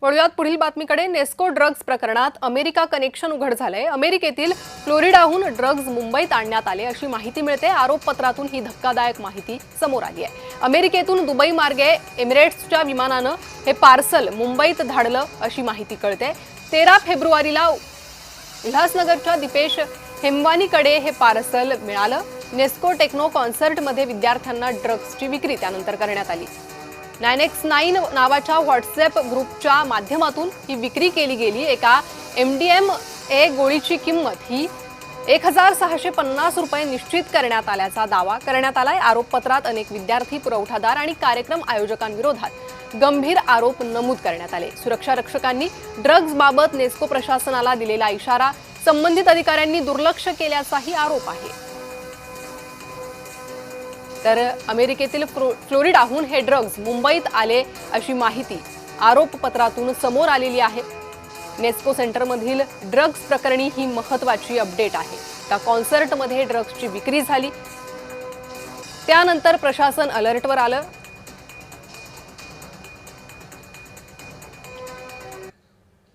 वळूयात पुढील बातमीकडे। नेस्को ड्रग्ज प्रकरणात अमेरिका कनेक्शन उघड झालंय। अमेरिकेतील फ्लोरिडाहून ड्रग्ज मुंबईत आणण्यात आले अशी माहिती मिळते। आरोपपत्रातून ही धक्कादायक माहिती समोर आली आहे। अमेरिकेतून दुबई मार्गे एमिरेट्सच्या विमानानं हे पार्सल मुंबईत धाडलं अशी माहिती कळते। 13 फेब्रुवारीला उल्हासनगरच्या दीपेश हेमवानीकडे हे पार्सल मिळालं। नेस्को टेक्नो कॉन्सर्टमध्ये विद्यार्थ्यांना ड्रग्जची विक्री त्यानंतर करण्यात आली। 9x9 नावाच्या व्हॉट्सॲप ग्रुपच्या माध्यमातून ही विक्री केली गेली। एका MDMA गोळीची किंमत ही 1650 रुपये निश्चित करण्यात आल्याचा दावा करण्यात आलाय। आरोपपत्रात अनेक विद्यार्थी, पुरवठादार आणि कार्यक्रम आयोजकांविरोधात गंभीर आरोप नमूद करण्यात आले। सुरक्षा रक्षकांनी ड्रग्ज बाबत नेस्को प्रशासनाला दिलेला इशारा संबंधित अधिकाऱ्यांनी दुर्लक्ष केल्याचाही आरोप आहे। तर अमेरिकेतील फ्लोरिडाहून हे ड्रग्ज मुंबईत आले अशी माहिती आरोपपत्रातून समोर आलेली आहे। नेस्को सेंटरमधील ड्रग्ज प्रकरणी ही महत्त्वाची अपडेट आहे। त्या कॉन्सर्टमध्ये ड्रग्जची विक्री झाली, त्यानंतर प्रशासन अलर्टवर आलं।